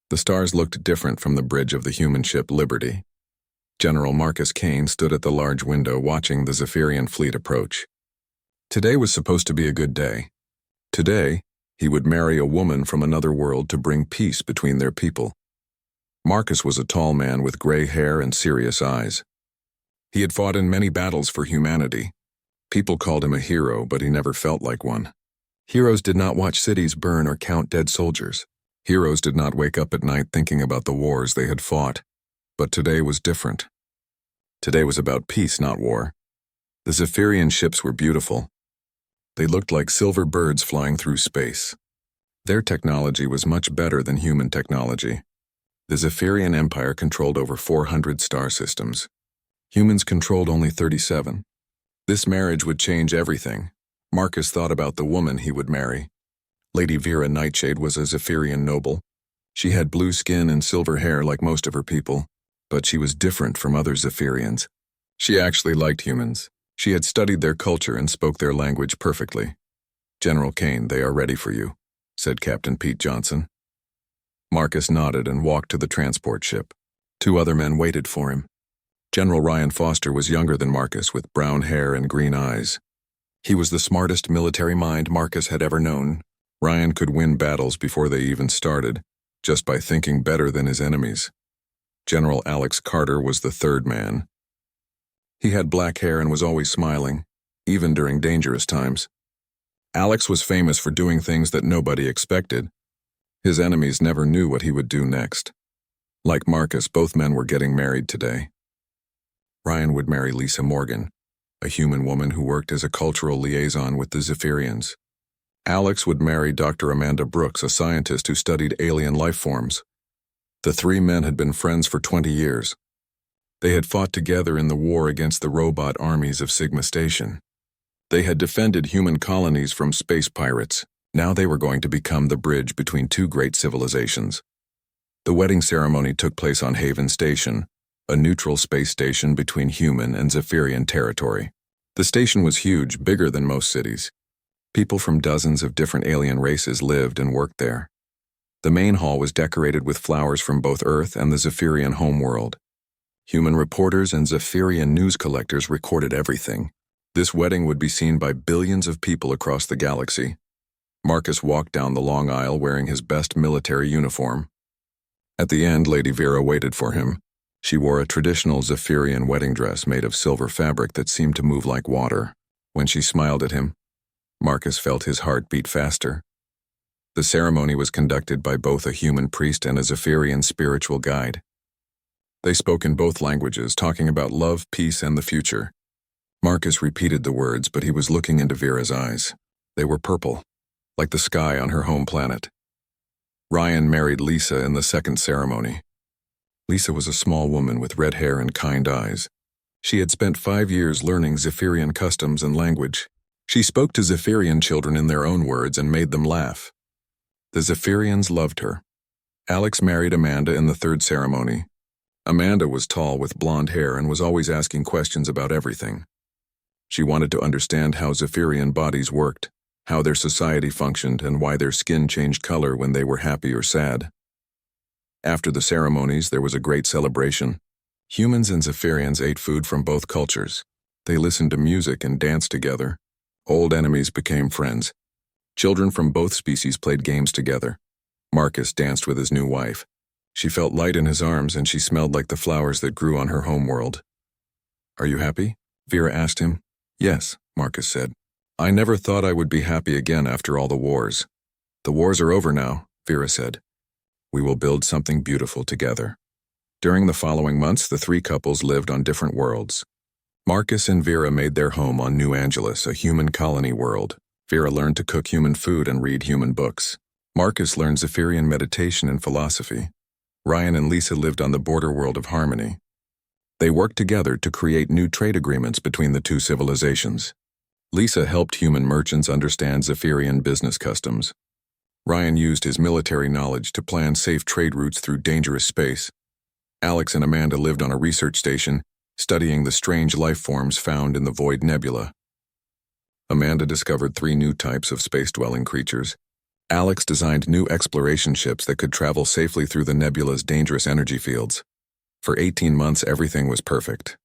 The stars looked different from the bridge of the human ship Liberty. General Marcus Kane stood at the large window watching the Zephyrian fleet approach. Today was supposed to be a good day. Today, he would marry a woman from another world to bring peace between their people. Marcus was a tall man with gray hair and serious eyes. He had fought in many battles for humanity. People called him a hero, but he never felt like one. Heroes did not watch cities burn or count dead soldiers. Heroes did not wake up at night thinking about the wars they had fought. But today was different. Today was about peace, not war. The Zephyrian ships were beautiful. They looked like silver birds flying through space. Their technology was much better than human technology. The Zephyrian Empire controlled over 400 star systems. Humans controlled only 37. This marriage would change everything. Marcus thought about the woman he would marry. Lady Vera Nightshade was a Zephyrian noble. She had blue skin and silver hair like most of her people, but she was different from other Zephyrians. She actually liked humans. She had studied their culture and spoke their language perfectly. "General Kane, they are ready for you," said Captain Pete Johnson. Marcus nodded and walked to the transport ship. 2 other men waited for him. General Ryan Foster was younger than Marcus, with brown hair and green eyes. He was the smartest military mind Marcus had ever known. Ryan could win battles before they even started, just by thinking better than his enemies. General Alex Carter was the 3rd man. He had black hair and was always smiling, even during dangerous times. Alex was famous for doing things that nobody expected. His enemies never knew what he would do next. Like Marcus, both men were getting married today. Ryan would marry Lisa Morgan, a human woman who worked as a cultural liaison with the Zephyrians. Alex would marry Dr. Amanda Brooks, a scientist who studied alien life forms. The 3 men had been friends for 20 years. They had fought together in the war against the robot armies of Sigma Station. They had defended human colonies from space pirates. Now they were going to become the bridge between 2 great civilizations. The wedding ceremony took place on Haven Station, a neutral space station between human and Zephyrian territory. The station was huge, bigger than most cities. People from dozens of different alien races lived and worked there. The main hall was decorated with flowers from both Earth and the Zephyrian homeworld. Human reporters and Zephyrian news collectors recorded everything. This wedding would be seen by billions of people across the galaxy. Marcus walked down the long aisle wearing his best military uniform. At the end, Lady Vera waited for him. She wore a traditional Zephyrian wedding dress made of silver fabric that seemed to move like water. When she smiled at him, Marcus felt his heart beat faster. The ceremony was conducted by both a human priest and a Zephyrian spiritual guide. They spoke in both languages, talking about love, peace, and the future. Marcus repeated the words, but he was looking into Vera's eyes. They were purple, like the sky on her home planet. Ryan married Lisa in the 2nd ceremony. Lisa was a small woman with red hair and kind eyes. She had spent 5 years learning Zephyrian customs and language. She spoke to Zephyrian children in their own words and made them laugh. The Zephyrians loved her. Alex married Amanda in the 3rd ceremony. Amanda was tall with blonde hair and was always asking questions about everything. She wanted to understand how Zephyrian bodies worked, how their society functioned, and why their skin changed color when they were happy or sad. After the ceremonies, there was a great celebration. Humans and Zephyrians ate food from both cultures. They listened to music and danced together. Old enemies became friends. Children from both species played games together. Marcus danced with his new wife. She felt light in his arms and she smelled like the flowers that grew on her homeworld. "Are you happy?" Vera asked him. "Yes," Marcus said. "I never thought I would be happy again after all the wars." "The wars are over now," Vera said. "We will build something beautiful together." During the following months, the 3 couples lived on different worlds. Marcus and Vera made their home on New Angeles, a human colony world. Vera learned to cook human food and read human books. Marcus learned Zephyrian meditation and philosophy. Ryan and Lisa lived on the border world of Harmony. They worked together to create new trade agreements between the 2 civilizations. Lisa helped human merchants understand Zephyrian business customs. Ryan used his military knowledge to plan safe trade routes through dangerous space. Alex and Amanda lived on a research station, studying the strange life forms found in the Void Nebula. Amanda discovered 3 new types of space-dwelling creatures. Alex designed new exploration ships that could travel safely through the nebula's dangerous energy fields. For 18 months, everything was perfect.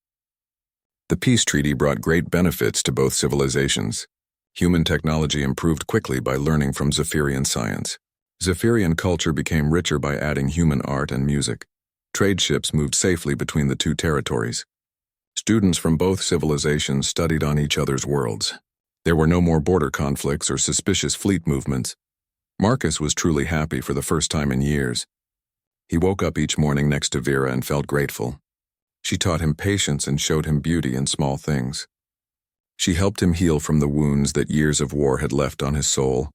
The peace treaty brought great benefits to both civilizations. Human technology improved quickly by learning from Zephyrian science. Zephyrian culture became richer by adding human art and music. Trade ships moved safely between the two territories. Students from both civilizations studied on each other's worlds. There were no more border conflicts or suspicious fleet movements. Marcus was truly happy for the first time in years. He woke up each morning next to Vera and felt grateful. She taught him patience and showed him beauty in small things. She helped him heal from the wounds that years of war had left on his soul.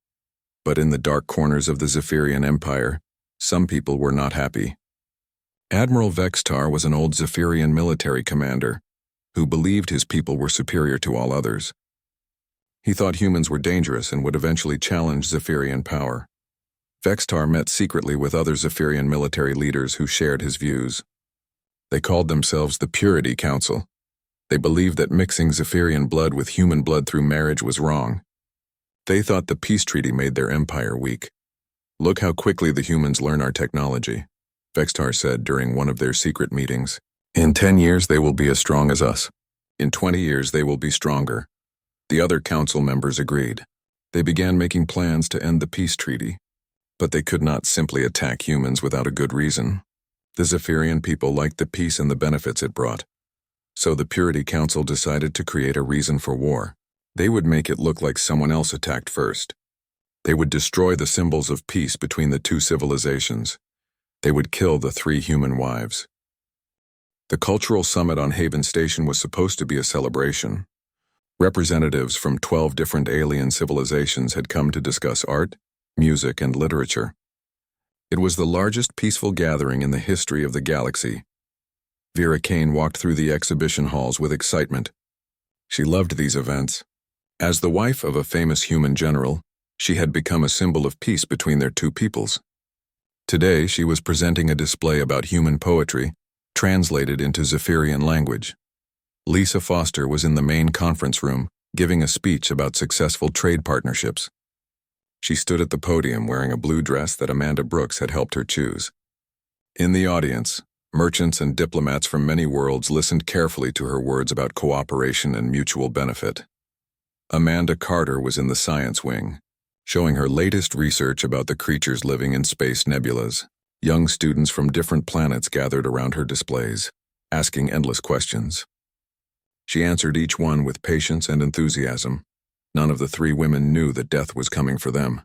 But in the dark corners of the Zephyrian Empire, some people were not happy. Admiral Vextar was an old Zephyrian military commander who believed his people were superior to all others. He thought humans were dangerous and would eventually challenge Zephyrian power. Vextar met secretly with other Zephyrian military leaders who shared his views. They called themselves the Purity Council. They believed that mixing Zephyrian blood with human blood through marriage was wrong. They thought the peace treaty made their empire weak. "Look how quickly the humans learn our technology," Vextar said during one of their secret meetings. "In 10 years they will be as strong as us. In 20 years they will be stronger." The other council members agreed. They began making plans to end the peace treaty. But they could not simply attack humans without a good reason. The Zephyrian people liked the peace and the benefits it brought. So the Purity Council decided to create a reason for war. They would make it look like someone else attacked first. They would destroy the symbols of peace between the two civilizations. They would kill the 3 human wives. The cultural summit on Haven Station was supposed to be a celebration. Representatives from 12 different alien civilizations had come to discuss art, music, and literature. It was the largest peaceful gathering in the history of the galaxy. Vera Kane walked through the exhibition halls with excitement. She loved these events. As the wife of a famous human general, she had become a symbol of peace between their two peoples. Today, she was presenting a display about human poetry, translated into Zephyrian language. Lisa Foster was in the main conference room, giving a speech about successful trade partnerships. She stood at the podium wearing a blue dress that Amanda Brooks had helped her choose. In the audience, merchants and diplomats from many worlds listened carefully to her words about cooperation and mutual benefit. Amanda Carter was in the science wing, showing her latest research about the creatures living in space nebulas. Young students from different planets gathered around her displays, asking endless questions. She answered each one with patience and enthusiasm. None of the 3 women knew that death was coming for them.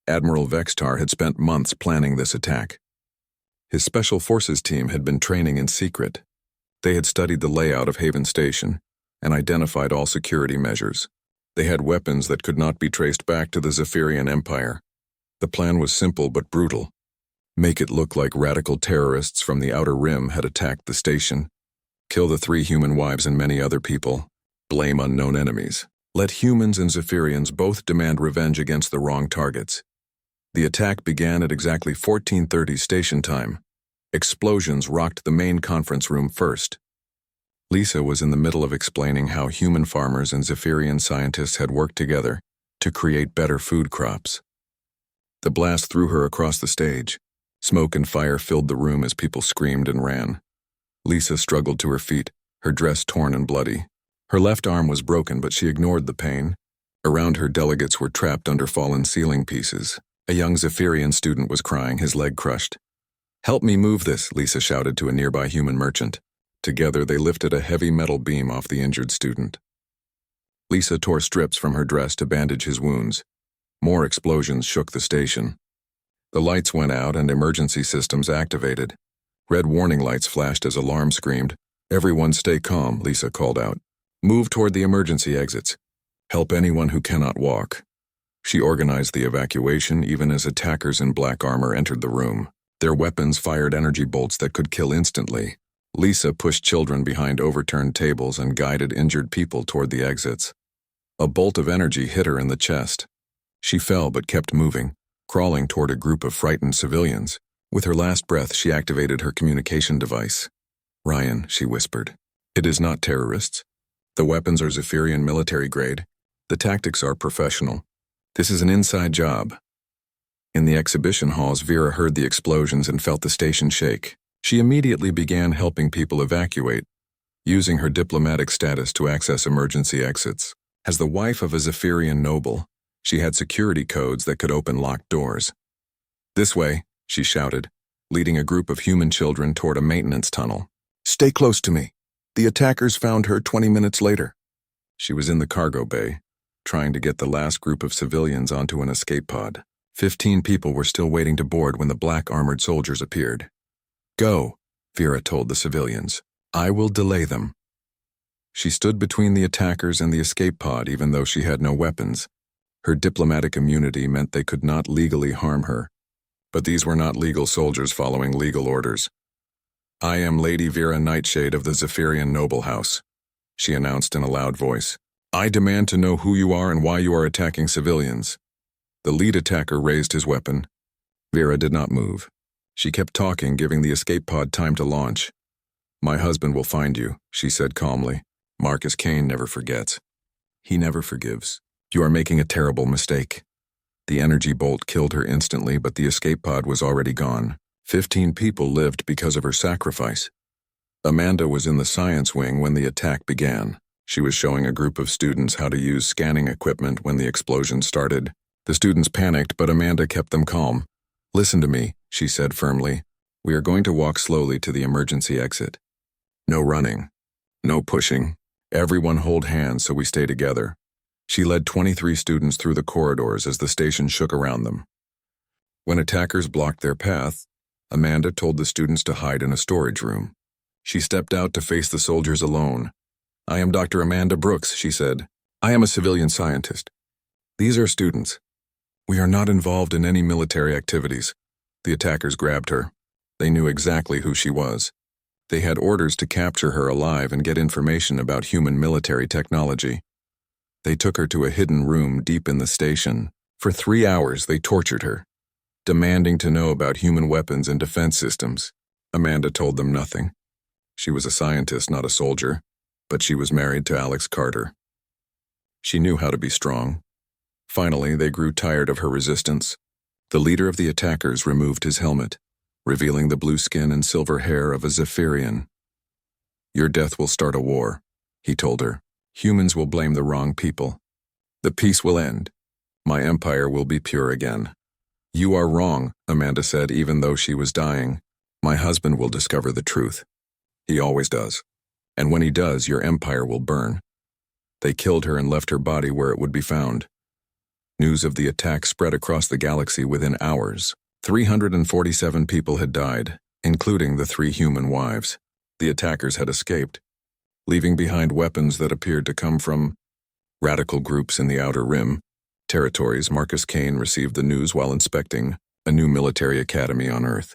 Admiral Vextar had spent months planning this attack. His Special Forces team had been training in secret. They had studied the layout of Haven Station and identified all security measures. They had weapons that could not be traced back to the Zephyrian Empire. The plan was simple but brutal. Make it look like radical terrorists from the Outer Rim had attacked the station. Kill the 3 human wives and many other people. Blame unknown enemies. Let humans and Zephyrians both demand revenge against the wrong targets. The attack began at exactly 14:30 station time. Explosions rocked the main conference room first. Lisa was in the middle of explaining how human farmers and Zephyrian scientists had worked together to create better food crops. The blast threw her across the stage. Smoke and fire filled the room as people screamed and ran. Lisa struggled to her feet, her dress torn and bloody. Her left arm was broken, but she ignored the pain. Around her, delegates were trapped under fallen ceiling pieces. A young Zephyrian student was crying, his leg crushed. "Help me move this," Lisa shouted to a nearby human merchant. Together, they lifted a heavy metal beam off the injured student. Lisa tore strips from her dress to bandage his wounds. More explosions shook the station. The lights went out and emergency systems activated. Red warning lights flashed as alarms screamed. "Everyone stay calm," Lisa called out. "Move toward the emergency exits. Help anyone who cannot walk." She organized the evacuation even as attackers in black armor entered the room. Their weapons fired energy bolts that could kill instantly. Lisa pushed children behind overturned tables and guided injured people toward the exits. A bolt of energy hit her in the chest. She fell but kept moving, crawling toward a group of frightened civilians. With her last breath, she activated her communication device. "Ryan," she whispered, "it is not terrorists. The weapons are Zephyrian military grade. The tactics are professional. This is an inside job. In the exhibition halls, Vera heard the explosions and felt the station shake. She immediately began helping people evacuate, using her diplomatic status to access emergency exits. As the wife of a Zephyrian noble, she had security codes that could open locked doors. "This way," she shouted, leading a group of human children toward a maintenance tunnel. "Stay close to me. The attackers found her 20 minutes later." She was in the cargo bay, trying to get the last group of civilians onto an escape pod. 15 people were still waiting to board when the black armored soldiers appeared. "Go," Vera told the civilians. "I will delay them." She stood between the attackers and the escape pod even though she had no weapons. Her diplomatic immunity meant they could not legally harm her. But these were not legal soldiers following legal orders. "I am Lady Vera Nightshade of the Zephyrian Noble House," she announced in a loud voice. "I demand to know who you are and why you are attacking civilians." The lead attacker raised his weapon. Vera did not move. She kept talking, giving the escape pod time to launch. "My husband will find you," she said calmly. "Marcus Kane never forgets. He never forgives. You are making a terrible mistake." The energy bolt killed her instantly, but the escape pod was already gone. 15 people lived because of her sacrifice. Amanda was in the science wing when the attack began. She was showing a group of students how to use scanning equipment when the explosion started. The students panicked, but Amanda kept them calm. "Listen to me," she said firmly. "We are going to walk slowly to the emergency exit. No running. No pushing. Everyone hold hands so we stay together." She led 23 students through the corridors as the station shook around them. When attackers blocked their path, Amanda told the students to hide in a storage room. She stepped out to face the soldiers alone. "I am Dr. Amanda Brooks," she said. "I am a civilian scientist. These are students. We are not involved in any military activities." The attackers grabbed her. They knew exactly who she was. They had orders to capture her alive and get information about human military technology. They took her to a hidden room deep in the station. For 3 hours, they tortured her, demanding to know about human weapons and defense systems. Amanda told them nothing. She was a scientist, not a soldier, but she was married to Alex Carter. She knew how to be strong. Finally, they grew tired of her resistance. The leader of the attackers removed his helmet, revealing the blue skin and silver hair of a Zephyrian. "Your death will start a war," he told her. "Humans will blame the wrong people. The peace will end. My empire will be pure again." "You are wrong," Amanda said, even though she was dying. "My husband will discover the truth. He always does. And when he does, your empire will burn." They killed her and left her body where it would be found. News of the attack spread across the galaxy within hours. 347 people had died, including the 3 human wives. The attackers had escaped, leaving behind weapons that appeared to come from radical groups in the Outer Rim territories. Marcus Kane received the news while inspecting a new military academy on Earth.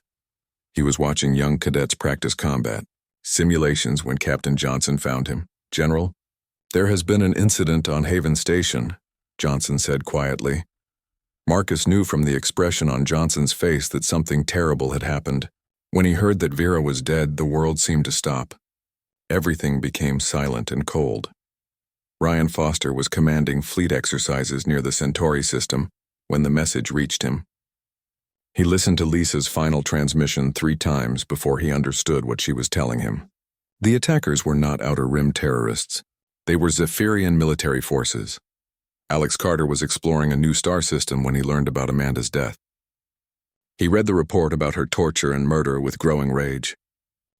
He was watching young cadets practice combat simulations when Captain Johnson found him. "General, there has been an incident on Haven Station," Johnson said quietly. Marcus knew from the expression on Johnson's face that something terrible had happened. When he heard that Vera was dead, the world seemed to stop. Everything became silent and cold. Ryan Foster was commanding fleet exercises near the Centauri system when the message reached him. He listened to Lisa's final transmission 3 times before he understood what she was telling him. The attackers were not Outer Rim terrorists. They were Zephyrian military forces. Alex Carter was exploring a new star system when he learned about Amanda's death. He read the report about her torture and murder with growing rage.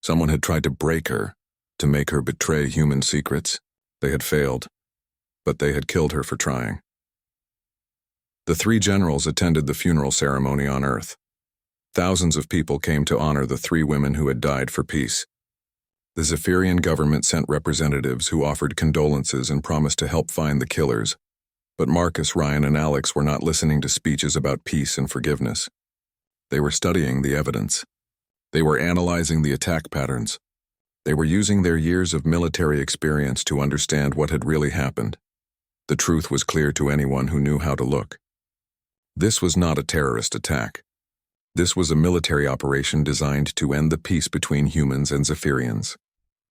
Someone had tried to break her, to make her betray human secrets. They had failed, but they had killed her for trying. The 3 generals attended the funeral ceremony on Earth. Thousands of people came to honor the 3 women who had died for peace. The Zephyrian government sent representatives who offered condolences and promised to help find the killers. But Marcus, Ryan, and Alex were not listening to speeches about peace and forgiveness. They were studying the evidence. They were analyzing the attack patterns. They were using their years of military experience to understand what had really happened. The truth was clear to anyone who knew how to look. This was not a terrorist attack. This was a military operation designed to end the peace between humans and Zephyrians.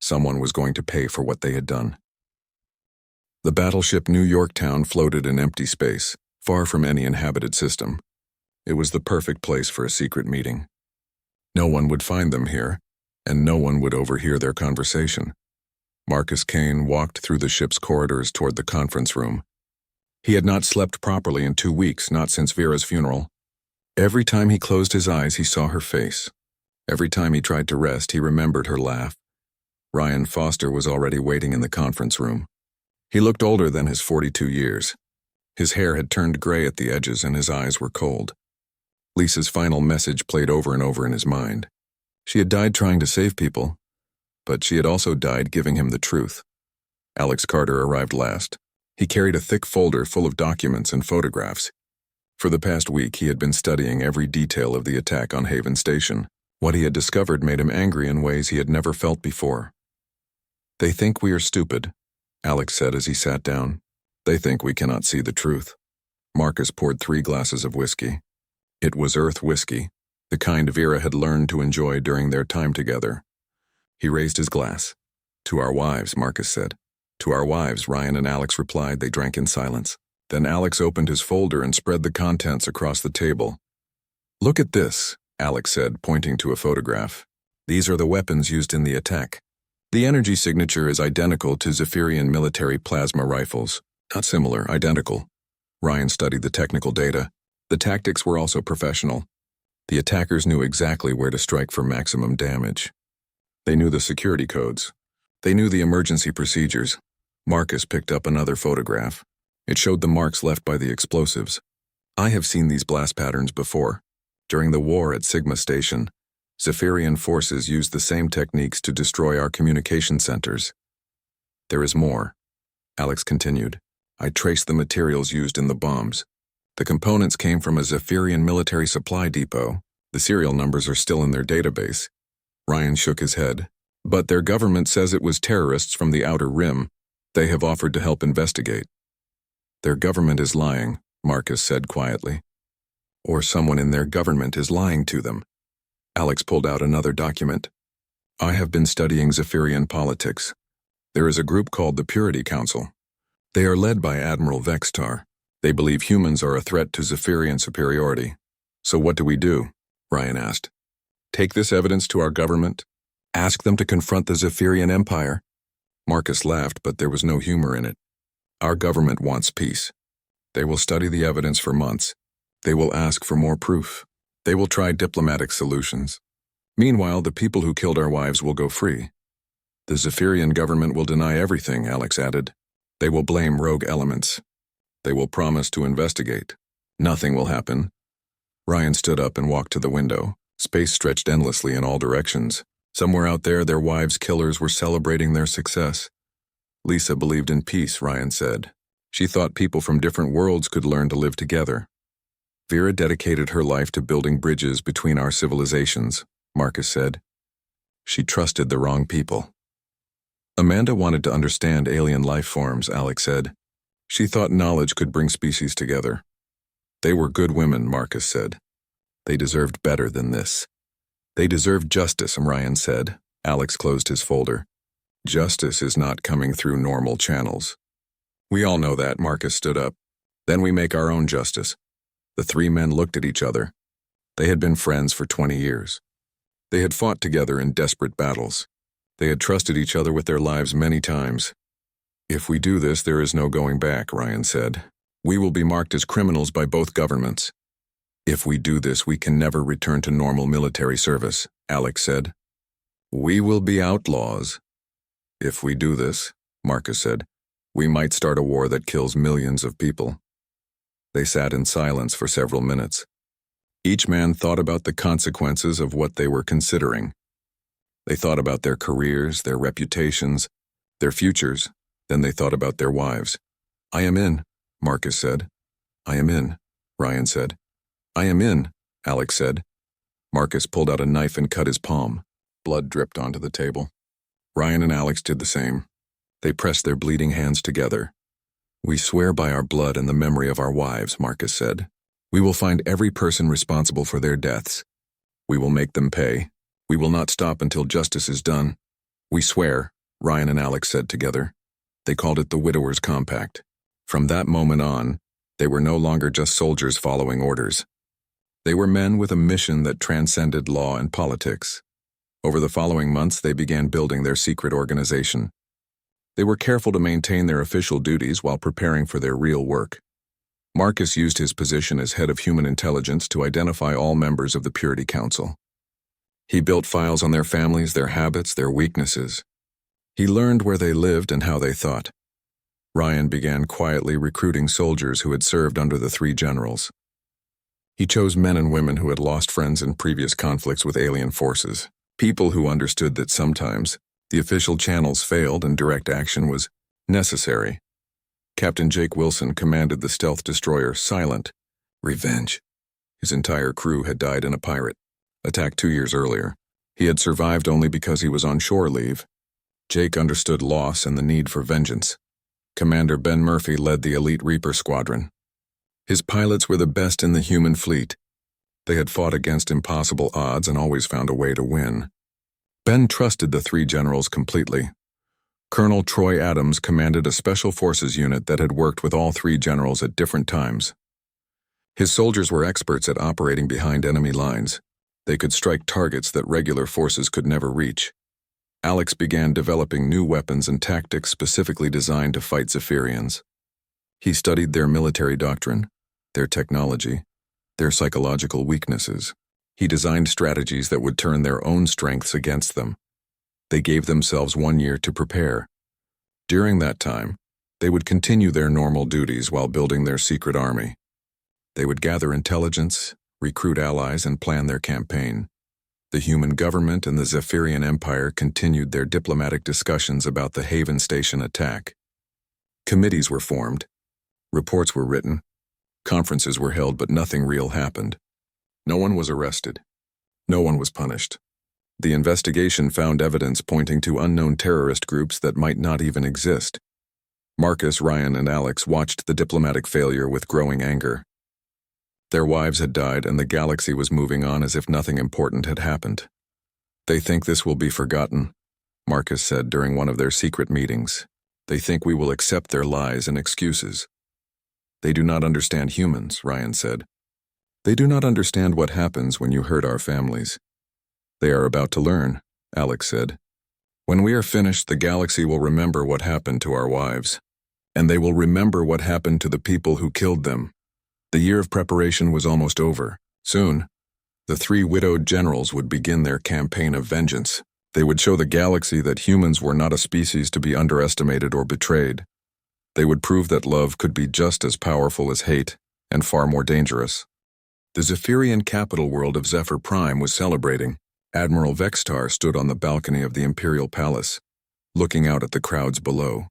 Someone was going to pay for what they had done. The battleship New Yorktown floated in empty space, far from any inhabited system. It was the perfect place for a secret meeting. No one would find them here, and no one would overhear their conversation. Marcus Kane walked through the ship's corridors toward the conference room. He had not slept properly in 2 weeks, not since Vera's funeral. Every time he closed his eyes, he saw her face. Every time he tried to rest, he remembered her laugh. Ryan Foster was already waiting in the conference room. He looked older than his 42 years. His hair had turned gray at the edges and his eyes were cold. Lisa's final message played over and over in his mind. She had died trying to save people, but she had also died giving him the truth. Alex Carter arrived last. He carried a thick folder full of documents and photographs. For the past week, he had been studying every detail of the attack on Haven Station. What he had discovered made him angry in ways he had never felt before. "They think we are stupid," Alex said as he sat down. "They think we cannot see the truth." Marcus poured 3 glasses of whiskey. It was Earth whiskey, the kind Vera had learned to enjoy during their time together. He raised his glass. "To our wives," Marcus said. "To our wives," Ryan and Alex replied. They drank in silence. Then Alex opened his folder and spread the contents across the table. "Look at this," Alex said, pointing to a photograph. "These are the weapons used in the attack. The energy signature is identical to Zephyrian military plasma rifles. Not similar, identical." Ryan studied the technical data. The tactics were also professional. The attackers knew exactly where to strike for maximum damage. They knew the security codes. They knew the emergency procedures. Marcus picked up another photograph. It showed the marks left by the explosives. "I have seen these blast patterns before. During the war at Sigma Station, Zephyrian forces used the same techniques to destroy our communication centers. There is more," Alex continued. "I traced the materials used in the bombs. The components came from a Zephyrian military supply depot. The serial numbers are still in their database." Ryan shook his head. "But their government says it was terrorists from the Outer Rim. They have offered to help investigate." "Their government is lying," Marcus said quietly. "Or someone in their government is lying to them." Alex pulled out another document. "I have been studying Zephyrian politics. There is a group called the Purity Council. They are led by Admiral Vextar. They believe humans are a threat to Zephyrian superiority. So what do we do?" Ryan asked. "Take this evidence to our government? Ask them to confront the Zephyrian Empire?" Marcus laughed, but there was no humor in it. "Our government wants peace. They will study the evidence for months. They will ask for more proof. They will try diplomatic solutions. Meanwhile, the people who killed our wives will go free. The Zephyrian government will deny everything," Alex added. "They will blame rogue elements. They will promise to investigate. Nothing will happen." Ryan stood up and walked to the window. Space stretched endlessly in all directions. Somewhere out there, their wives' killers were celebrating their success. "Lisa believed in peace," Ryan said. "She thought people from different worlds could learn to live together. Vera dedicated her life to building bridges between our civilizations," Marcus said. "She trusted the wrong people." "Amanda wanted to understand alien life forms," Alex said. "She thought knowledge could bring species together." "They were good women," Marcus said. "They deserved better than this." "They deserved justice," Ryan said. Alex closed his folder. "Justice is not coming through normal channels." "We all know that," Marcus stood up. "Then we make our own justice." The 3 men looked at each other. They had been friends for 20 years. They had fought together in desperate battles. They had trusted each other with their lives many times. "If we do this, there is no going back," Ryan said. "We will be marked as criminals by both governments." "If we do this, we can never return to normal military service," Alex said. "We will be outlaws." "If we do this," Marcus said, "we might start a war that kills millions of people." They sat in silence for several minutes. Each man thought about the consequences of what they were considering. They thought about their careers, their reputations, their futures. Then they thought about their wives. "I am in," Marcus said. "I am in," Ryan said. "I am in," Alex said. Marcus pulled out a knife and cut his palm. Blood dripped onto the table. Ryan and Alex did the same. They pressed their bleeding hands together. "We swear by our blood and the memory of our wives," Marcus said. "We will find every person responsible for their deaths. We will make them pay. We will not stop until justice is done. We swear," Ryan and Alex said together. They called it the Widower's Compact. From that moment on, they were no longer just soldiers following orders. They were men with a mission that transcended law and politics. Over the following months, they began building their secret organization. They were careful to maintain their official duties while preparing for their real work. Marcus used his position as head of human intelligence to identify all members of the Purity Council. He built files on their families, their habits, their weaknesses. He learned where they lived and how they thought. Ryan began quietly recruiting soldiers who had served under the three generals. He chose men and women who had lost friends in previous conflicts with alien forces, people who understood that sometimes the official channels failed and direct action was necessary. Captain Jake Wilson commanded the stealth destroyer Silent Revenge. His entire crew had died in a pirate attack 2 years earlier. He had survived only because he was on shore leave. Jake understood loss and the need for vengeance. Commander Ben Murphy led the elite Reaper squadron. His pilots were the best in the human fleet. They had fought against impossible odds and always found a way to win. Ben trusted the three generals completely. Colonel Troy Adams commanded a special forces unit that had worked with all three generals at different times. His soldiers were experts at operating behind enemy lines. They could strike targets that regular forces could never reach. Alex began developing new weapons and tactics specifically designed to fight Zephyrians. He studied their military doctrine, their technology, their psychological weaknesses. He designed strategies that would turn their own strengths against them. They gave themselves 1 year to prepare. During that time, they would continue their normal duties while building their secret army. They would gather intelligence, recruit allies, and plan their campaign. The human government and the Zephyrian Empire continued their diplomatic discussions about the Haven Station attack. Committees were formed. Reports were written. Conferences were held, but nothing real happened. No one was arrested. No one was punished. The investigation found evidence pointing to unknown terrorist groups that might not even exist. Marcus, Ryan, and Alex watched the diplomatic failure with growing anger. Their wives had died, and the galaxy was moving on as if nothing important had happened. "They think this will be forgotten," Marcus said during one of their secret meetings. "They think we will accept their lies and excuses." "They do not understand humans," Ryan said. "They do not understand what happens when you hurt our families." "They are about to learn," Alex said. "When we are finished, the galaxy will remember what happened to our wives. And they will remember what happened to the people who killed them." The year of preparation was almost over. Soon, the three widowed generals would begin their campaign of vengeance. They would show the galaxy that humans were not a species to be underestimated or betrayed. They would prove that love could be just as powerful as hate, and far more dangerous. The Zephyrian capital world of Zephyr Prime was celebrating. Admiral Vextar stood on the balcony of the Imperial Palace, looking out at the crowds below.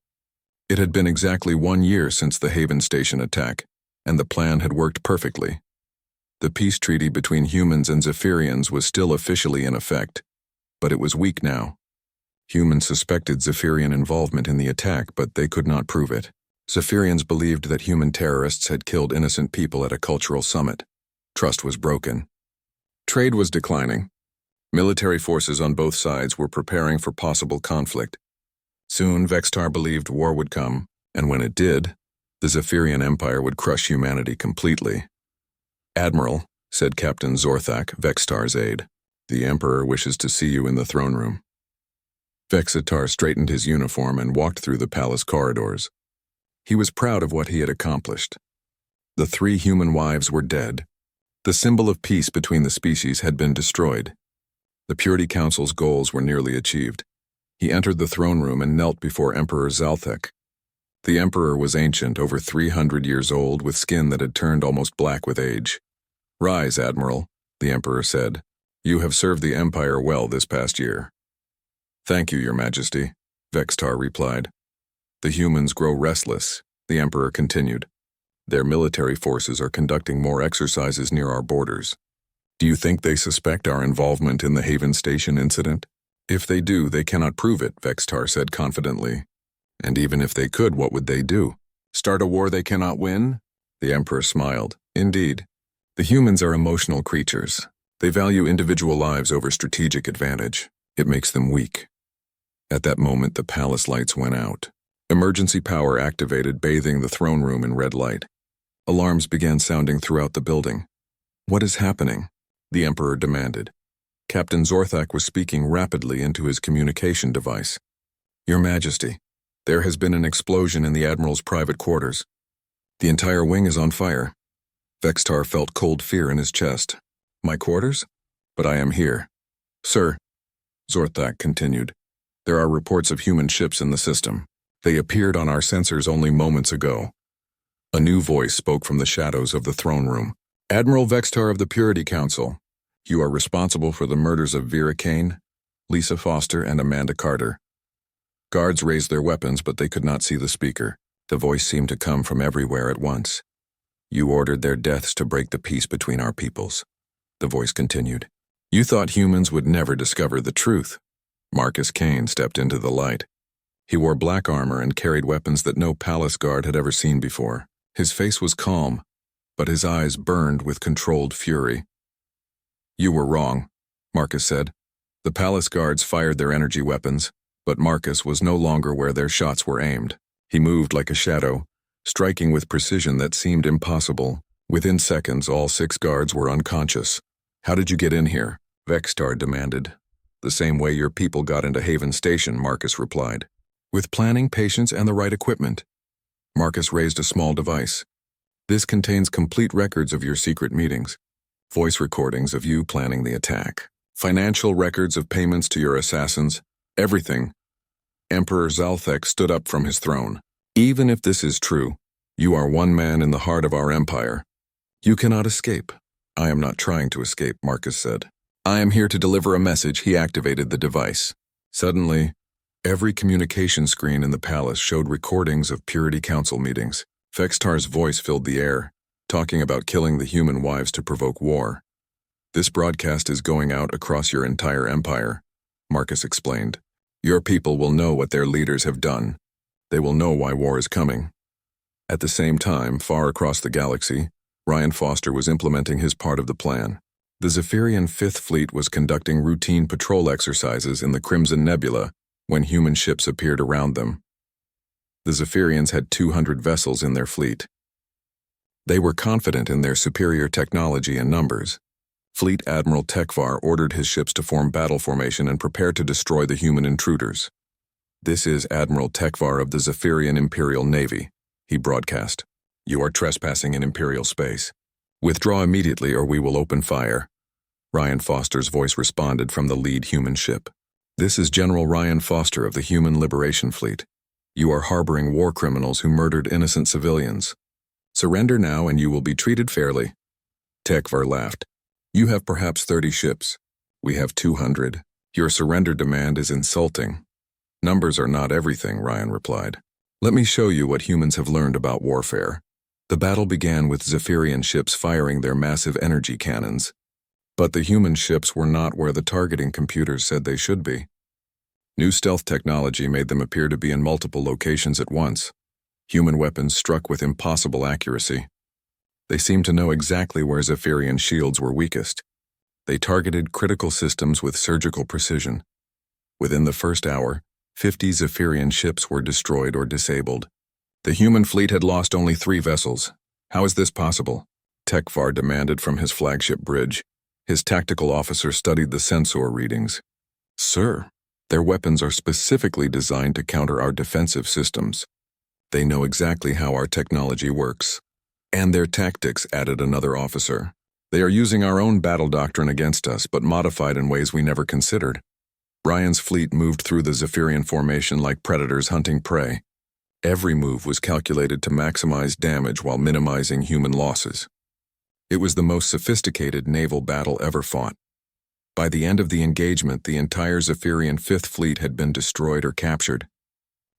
It had been exactly 1 year since the Haven Station attack, and the plan had worked perfectly. The peace treaty between humans and Zephyrians was still officially in effect, but it was weak now. Humans suspected Zephyrian involvement in the attack, but they could not prove it. Zephyrians believed that human terrorists had killed innocent people at a cultural summit. Trust was broken. Trade was declining. Military forces on both sides were preparing for possible conflict. Soon, Vextar believed war would come, and when it did, the Zephyrian Empire would crush humanity completely. "Admiral," said Captain Zorthak, Vextar's aide, "the Emperor wishes to see you in the throne room." Vexitar straightened his uniform and walked through the palace corridors. He was proud of what he had accomplished. The 3 human wives were dead. The symbol of peace between the species had been destroyed. The Purity Council's goals were nearly achieved. He entered the throne room and knelt before Emperor Zalthek. The Emperor was ancient, over 300 years old, with skin that had turned almost black with age. "Rise, Admiral," the Emperor said. "You have served the Empire well this past year." "Thank you, Your Majesty," Vextar replied. "The humans grow restless," the Emperor continued. "Their military forces are conducting more exercises near our borders. Do you think they suspect our involvement in the Haven Station incident?" "If they do, they cannot prove it," Vextar said confidently. "And even if they could, what would they do? Start a war they cannot win?" The Emperor smiled. "Indeed. The humans are emotional creatures. They value individual lives over strategic advantage. It makes them weak." At that moment, the palace lights went out. Emergency power activated, bathing the throne room in red light. Alarms began sounding throughout the building. What is happening? The Emperor demanded. Captain Zorthak was speaking rapidly into his communication device. Your Majesty, there has been an explosion in the Admiral's private quarters. The entire wing is on fire. Vextar felt cold fear in his chest. My quarters? But I am here. Sir, Zorthak continued, there are reports of human ships in the system. They appeared on our sensors only moments ago. A new voice spoke from the shadows of the throne room. Admiral Vextar of the Purity Council, you are responsible for the murders of Vera Kane, Lisa Foster, and Amanda Carter. Guards raised their weapons, but they could not see the speaker. The voice seemed to come from everywhere at once. You ordered their deaths to break the peace between our peoples. The voice continued. You thought humans would never discover the truth. Marcus Kane stepped into the light. He wore black armor and carried weapons that no palace guard had ever seen before. His face was calm, but his eyes burned with controlled fury. You were wrong, Marcus said. The palace guards fired their energy weapons, but Marcus was no longer where their shots were aimed. He moved like a shadow, striking with precision that seemed impossible. Within seconds, all 6 guards were unconscious. How did you get in here? Vextar demanded. The same way your people got into Haven Station, Marcus replied. With planning, patience, and the right equipment. Marcus raised a small device. This contains complete records of your secret meetings, voice recordings of you planning the attack, financial records of payments to your assassins, everything. Emperor Zalthek stood up from his throne. Even if this is true, you are one man in the heart of our empire. You cannot escape. I am not trying to escape, Marcus said. I am here to deliver a message. He activated the device. Suddenly, every communication screen in the palace showed recordings of Purity Council meetings. Vextar's voice filled the air, talking about killing the human wives to provoke war. This broadcast is going out across your entire empire, Marcus explained. Your people will know what their leaders have done. They will know why war is coming. At the same time, far across the galaxy, Ryan Foster was implementing his part of the plan. The Zephyrian Fifth Fleet was conducting routine patrol exercises in the Crimson Nebula when human ships appeared around them. The Zephyrians had 200 vessels in their fleet. They were confident in their superior technology and numbers. Fleet Admiral Tekvar ordered his ships to form battle formation and prepare to destroy the human intruders. This is Admiral Tekvar of the Zephyrian Imperial Navy, he broadcast. You are trespassing in Imperial space. Withdraw immediately or we will open fire. Ryan Foster's voice responded from the lead human ship. This is General Ryan Foster of the Human Liberation Fleet. You are harboring war criminals who murdered innocent civilians. Surrender now and you will be treated fairly. Tekvar laughed. You have perhaps 30 ships. We have 200. Your surrender demand is insulting. Numbers are not everything, Ryan replied. Let me show you what humans have learned about warfare. The battle began with Zephyrian ships firing their massive energy cannons. But the human ships were not where the targeting computers said they should be. New stealth technology made them appear to be in multiple locations at once. Human weapons struck with impossible accuracy. They seemed to know exactly where Zephyrian shields were weakest. They targeted critical systems with surgical precision. Within the first hour, 50 Zephyrian ships were destroyed or disabled. The human fleet had lost only 3 vessels. How is this possible? Tekvar demanded from his flagship bridge. His tactical officer studied the sensor readings. Sir, their weapons are specifically designed to counter our defensive systems. They know exactly how our technology works. And their tactics, added another officer. They are using our own battle doctrine against us, but modified in ways we never considered. Ryan's fleet moved through the Zephyrian formation like predators hunting prey. Every move was calculated to maximize damage while minimizing human losses. It was the most sophisticated naval battle ever fought. By the end of the engagement, the entire Zephyrian Fifth Fleet had been destroyed or captured.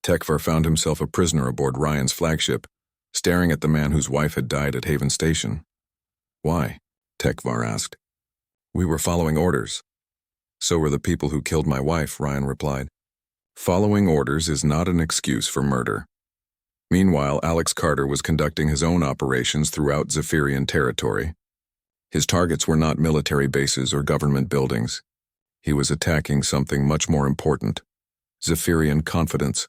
Tekvar found himself a prisoner aboard Ryan's flagship, staring at the man whose wife had died at Haven Station. Why? Tekvar asked. We were following orders. So were the people who killed my wife, Ryan replied. Following orders is not an excuse for murder. Meanwhile, Alex Carter was conducting his own operations throughout Zephyrian territory. His targets were not military bases or government buildings. He was attacking something much more important, Zephyrian confidence.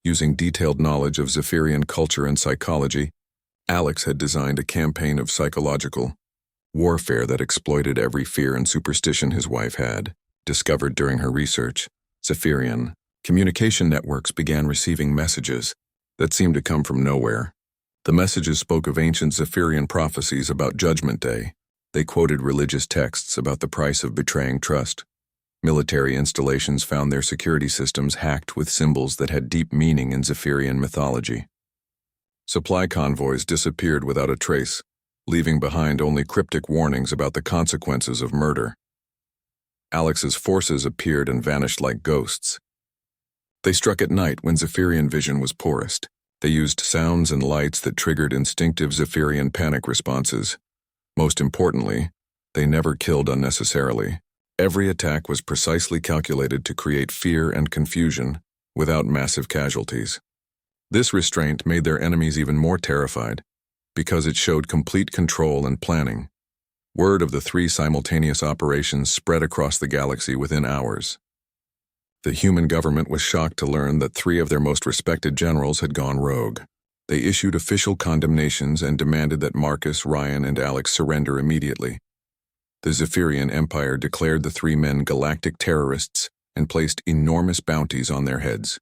Using detailed knowledge of Zephyrian culture and psychology, Alex had designed a campaign of psychological, warfare that exploited every fear and superstition his wife had discovered during her research. Zephyrian communication networks began receiving messages that seemed to come from nowhere. The messages spoke of ancient Zephyrian prophecies about Judgment Day. They quoted religious texts about the price of betraying trust. Military installations found their security systems hacked with symbols that had deep meaning in Zephyrian mythology. Supply convoys disappeared without a trace, leaving behind only cryptic warnings about the consequences of murder. Alex's forces appeared and vanished like ghosts. They struck at night when Zephyrian vision was poorest. They used sounds and lights that triggered instinctive Zephyrian panic responses. Most importantly, they never killed unnecessarily. Every attack was precisely calculated to create fear and confusion without massive casualties. This restraint made their enemies even more terrified because it showed complete control and planning. Word of the 3 simultaneous operations spread across the galaxy within hours. The human government was shocked to learn that 3 of their most respected generals had gone rogue. They issued official condemnations and demanded that Marcus, Ryan, and Alex surrender immediately. The Zephyrian Empire declared the 3 men galactic terrorists and placed enormous bounties on their heads.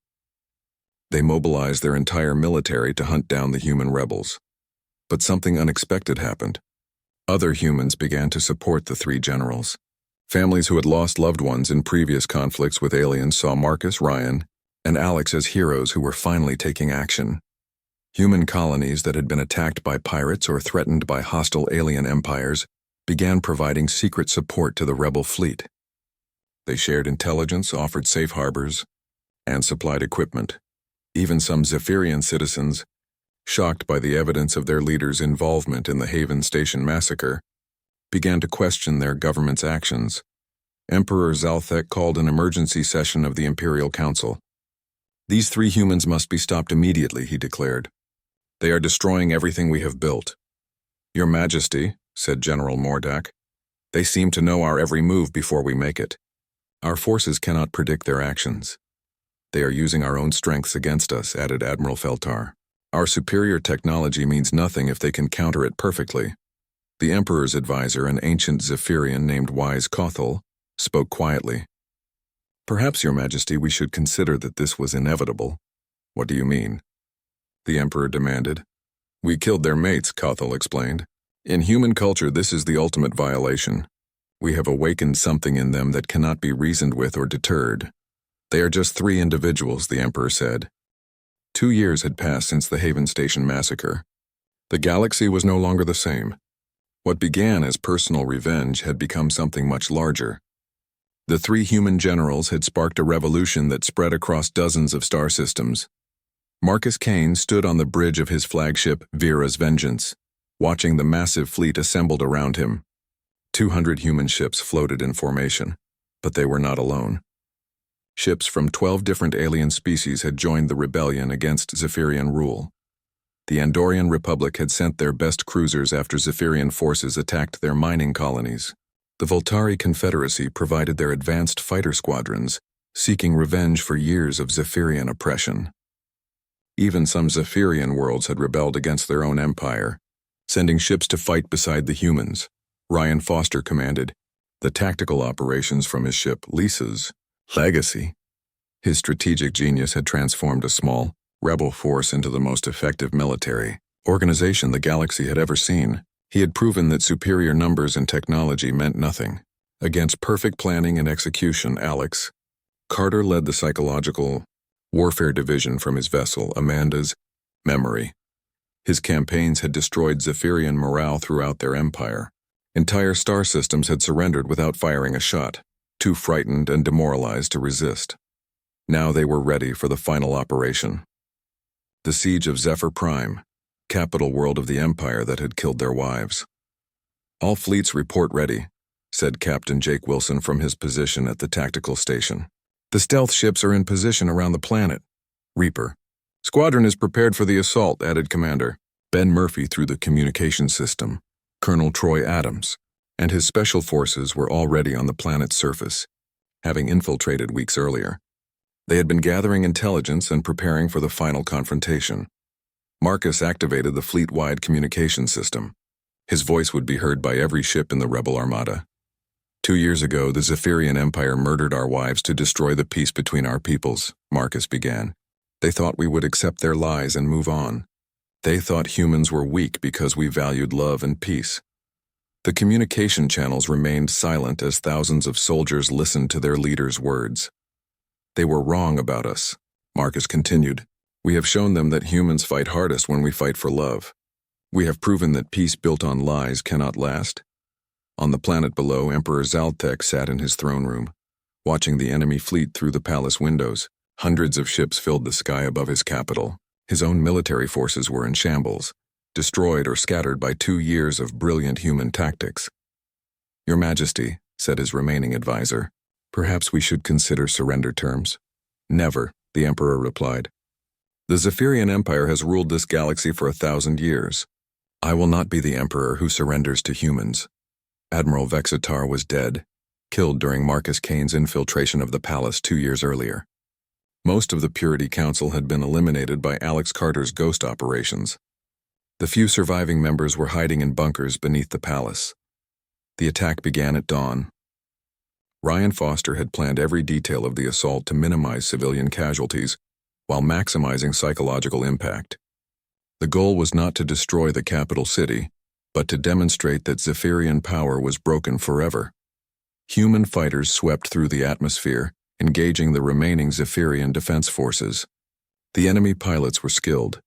They mobilized their entire military to hunt down the human rebels. But something unexpected happened. Other humans began to support the 3 generals. Families who had lost loved ones in previous conflicts with aliens saw Marcus, Ryan, and Alex as heroes who were finally taking action. Human colonies that had been attacked by pirates or threatened by hostile alien empires began providing secret support to the rebel fleet. They shared intelligence, offered safe harbors, and supplied equipment. Even some Zephyrian citizens, shocked by the evidence of their leaders' involvement in the Haven Station massacre, began to question their government's actions. Emperor Zalthek called an emergency session of the Imperial Council. "These 3 humans must be stopped immediately," he declared. "They are destroying everything we have built." "Your Majesty," said General Mordak, "they seem to know our every move before we make it. Our forces cannot predict their actions. They are using our own strengths against us," added Admiral Feltar. "Our superior technology means nothing if they can counter it perfectly." The Emperor's advisor, an ancient Zephyrian named Wise Kothel, spoke quietly. "Perhaps, Your Majesty, we should consider that this was inevitable." "What do you mean?" the Emperor demanded. "We killed their mates," Kothel explained. "In human culture, this is the ultimate violation. We have awakened something in them that cannot be reasoned with or deterred." "They are just 3 individuals," the Emperor said. 2 years had passed since the Haven Station massacre. The galaxy was no longer the same. What began as personal revenge had become something much larger. The 3 human generals had sparked a revolution that spread across dozens of star systems. Marcus Kane stood on the bridge of his flagship, Vera's Vengeance, watching the massive fleet assembled around him. 200 human ships floated in formation, but they were not alone. Ships from 12 different alien species had joined the rebellion against Zephyrian rule. The Andorian Republic had sent their best cruisers after Zephyrian forces attacked their mining colonies. The Voltari Confederacy provided their advanced fighter squadrons, seeking revenge for years of Zephyrian oppression. Even some Zephyrian worlds had rebelled against their own empire, sending ships to fight beside the humans. Ryan Foster commanded the tactical operations from his ship, Lisa's Legacy. His strategic genius had transformed a small, rebel force into the most effective military organization the galaxy had ever seen. He had proven that superior numbers and technology meant nothing. Against perfect planning and execution, Alex Carter led the psychological warfare division from his vessel, Amanda's Memory. His campaigns had destroyed Zephyrian morale throughout their empire. Entire star systems had surrendered without firing a shot, too frightened and demoralized to resist. Now they were ready for the final operation. The siege of Zephyr Prime, capital world of the Empire that had killed their wives. "All fleets report ready," said Captain Jake Wilson from his position at the tactical station. "The stealth ships are in position around the planet." Reaper. "Squadron is prepared for the assault," added Commander Ben Murphy through the communication system. Colonel Troy Adams and his special forces were already on the planet's surface, having infiltrated weeks earlier. They had been gathering intelligence and preparing for the final confrontation. Marcus activated the fleet-wide communication system. His voice would be heard by every ship in the rebel armada. 2 years ago, the Zephyrian Empire murdered our wives to destroy the peace between our peoples, Marcus began. They thought we would accept their lies and move on. They thought humans were weak because we valued love and peace. The communication channels remained silent as thousands of soldiers listened to their leaders' words. They were wrong about us, Marcus continued. We have shown them that humans fight hardest when we fight for love. We have proven that peace built on lies cannot last. On the planet below, Emperor Zaltek sat in his throne room, watching the enemy fleet through the palace windows. Hundreds of ships filled the sky above his capital. His own military forces were in shambles, destroyed or scattered by 2 years of brilliant human tactics. Your Majesty, said his remaining advisor, perhaps we should consider surrender terms. Never, the Emperor replied. The Zephyrian Empire has ruled this galaxy for 1,000 years. I will not be the Emperor who surrenders to humans. Admiral Vexitar was dead, killed during Marcus Kane's infiltration of the palace 2 years earlier. Most of the Purity Council had been eliminated by Alex Carter's ghost operations. The few surviving members were hiding in bunkers beneath the palace. The attack began at dawn. Ryan Foster had planned every detail of the assault to minimize civilian casualties while maximizing psychological impact. The goal was not to destroy the capital city, but to demonstrate that Zephyrian power was broken forever. Human fighters swept through the atmosphere, engaging the remaining Zephyrian defense forces. The enemy pilots were skilled,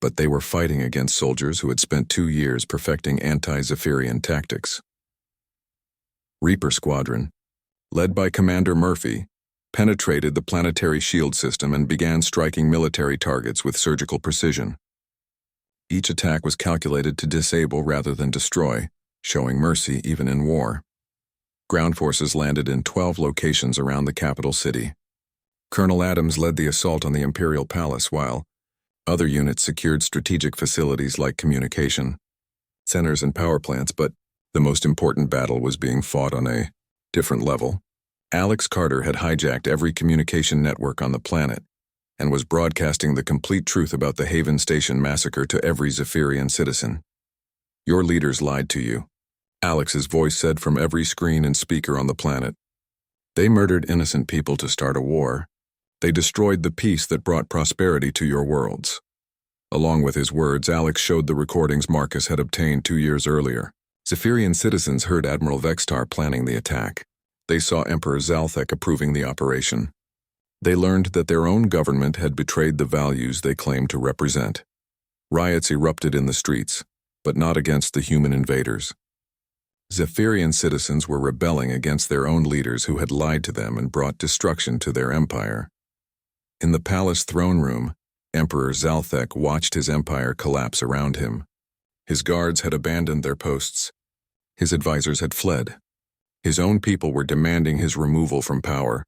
but they were fighting against soldiers who had spent 2 years perfecting anti-Zephyrian tactics. Reaper Squadron, led by Commander Murphy, penetrated the planetary shield system and began striking military targets with surgical precision. Each attack was calculated to disable rather than destroy, showing mercy even in war. Ground forces landed in 12 locations around the capital city. Colonel Adams led the assault on the Imperial Palace while other units secured strategic facilities like communication centers and power plants, but the most important battle was being fought on a different level. Alex Carter had hijacked every communication network on the planet and was broadcasting the complete truth about the Haven Station massacre to every Zephyrian citizen. Your leaders lied to you, Alex's voice said from every screen and speaker on the planet. They murdered innocent people to start a war. They destroyed the peace that brought prosperity to your worlds. Along with his words, Alex showed the recordings Marcus had obtained 2 years earlier. Zephyrian citizens heard Admiral Vexitar planning the attack. They saw Emperor Zalthek approving the operation. They learned that their own government had betrayed the values they claimed to represent. Riots erupted in the streets, but not against the human invaders. Zephyrian citizens were rebelling against their own leaders who had lied to them and brought destruction to their empire. In the palace throne room, Emperor Zalthek watched his empire collapse around him. His guards had abandoned their posts. His advisors had fled. His own people were demanding his removal from power.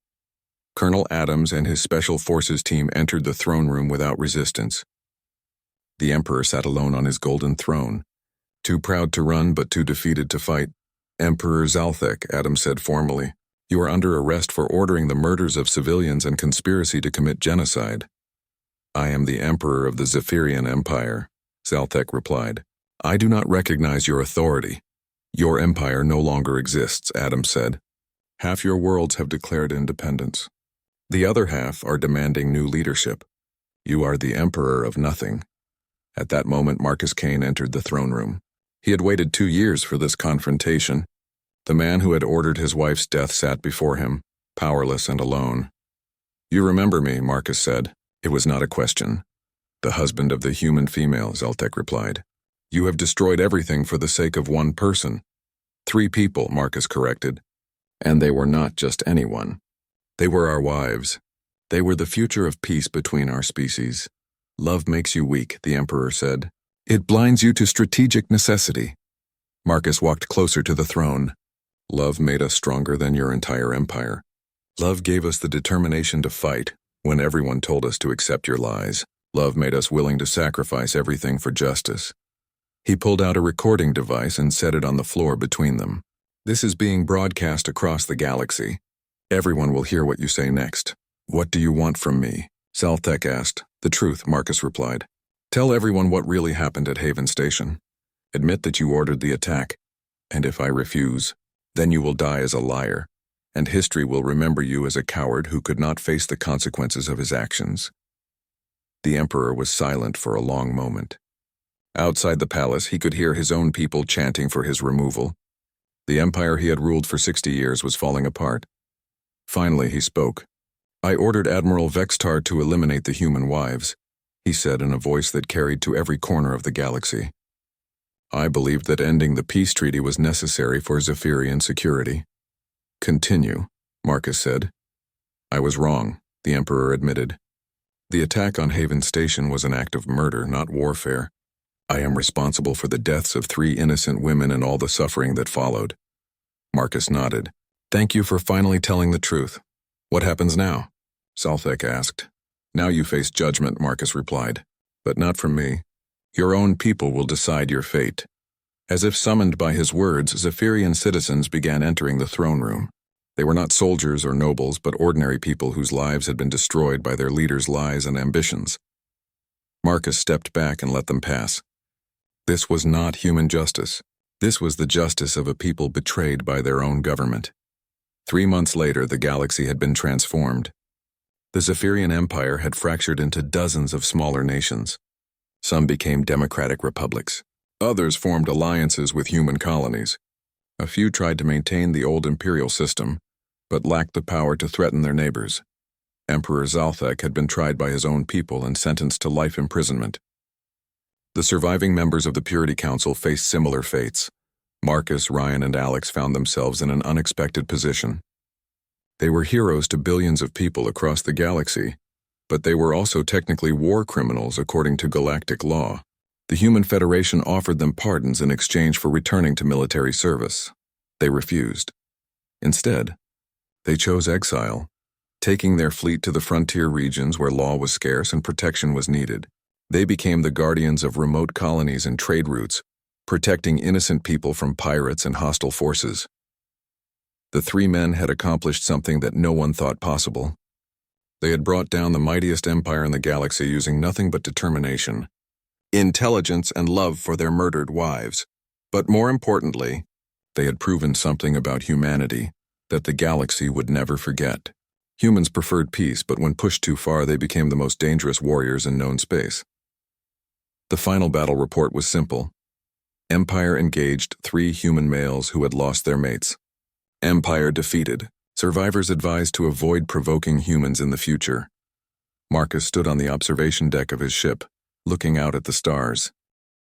Colonel Adams and his Special Forces team entered the throne room without resistance. The Emperor sat alone on his golden throne, too proud to run but too defeated to fight. Emperor Zalthek, Adams said formally, you are under arrest for ordering the murders of civilians and conspiracy to commit genocide. I am the Emperor of the Zephyrian Empire, Zalthek replied. I do not recognize your authority. Your empire no longer exists, Adams said. Half your worlds have declared independence. The other half are demanding new leadership. You are the Emperor of nothing. At that moment, Marcus Kane entered the throne room. He had waited 2 years for this confrontation. The man who had ordered his wife's death sat before him, powerless and alone. You remember me, Marcus said. It was not a question. The husband of the human female, Zaltek replied. You have destroyed everything for the sake of one person. 3 people, Marcus corrected. And they were not just anyone. They were our wives. They were the future of peace between our species. Love makes you weak, the Emperor said. It blinds you to strategic necessity. Marcus walked closer to the throne. Love made us stronger than your entire empire. Love gave us the determination to fight when everyone told us to accept your lies. Love made us willing to sacrifice everything for justice. He pulled out a recording device and set it on the floor between them. This is being broadcast across the galaxy. Everyone will hear what you say next. What do you want from me? Zalthek asked. The truth, Marcus replied. Tell everyone what really happened at Haven Station. Admit that you ordered the attack, and if I refuse, then you will die as a liar, and history will remember you as a coward who could not face the consequences of his actions." The Emperor was silent for a long moment. Outside the palace, he could hear his own people chanting for his removal. The empire he had ruled for 60 years was falling apart. Finally, he spoke. "I ordered Admiral Vextar to eliminate the human wives," he said in a voice that carried to every corner of the galaxy. "I believed that ending the peace treaty was necessary for Zephyrian security." "Continue," Marcus said. "I was wrong," the Emperor admitted. "The attack on Haven Station was an act of murder, not warfare. I am responsible for the deaths of 3 innocent women and all the suffering that followed." Marcus nodded. "Thank you for finally telling the truth. What happens now?" Salthek asked. "Now you face judgment," Marcus replied. "But not from me. Your own people will decide your fate." As if summoned by his words, Zephyrian citizens began entering the throne room. They were not soldiers or nobles, but ordinary people whose lives had been destroyed by their leaders' lies and ambitions. Marcus stepped back and let them pass. This was not human justice. This was the justice of a people betrayed by their own government. 3 months later, the galaxy had been transformed. The Zephyrian Empire had fractured into dozens of smaller nations. Some became democratic republics. Others formed alliances with human colonies. A few tried to maintain the old imperial system, but lacked the power to threaten their neighbors. Emperor Zalthek had been tried by his own people and sentenced to life imprisonment. The surviving members of the Purity Council faced similar fates. Marcus, Ryan, and Alex found themselves in an unexpected position. They were heroes to billions of people across the galaxy, but they were also technically war criminals according to galactic law. The Human Federation offered them pardons in exchange for returning to military service. They refused. Instead, they chose exile, taking their fleet to the frontier regions where law was scarce and protection was needed. They became the guardians of remote colonies and trade routes, protecting innocent people from pirates and hostile forces. The 3 men had accomplished something that no one thought possible. They had brought down the mightiest empire in the galaxy using nothing but determination, intelligence, and love for their murdered wives. But more importantly, they had proven something about humanity that the galaxy would never forget. Humans preferred peace, but when pushed too far, they became the most dangerous warriors in known space. The final battle report was simple. Empire engaged 3 human males who had lost their mates. Empire defeated. Survivors advised to avoid provoking humans in the future. Marcus stood on the observation deck of his ship, looking out at the stars.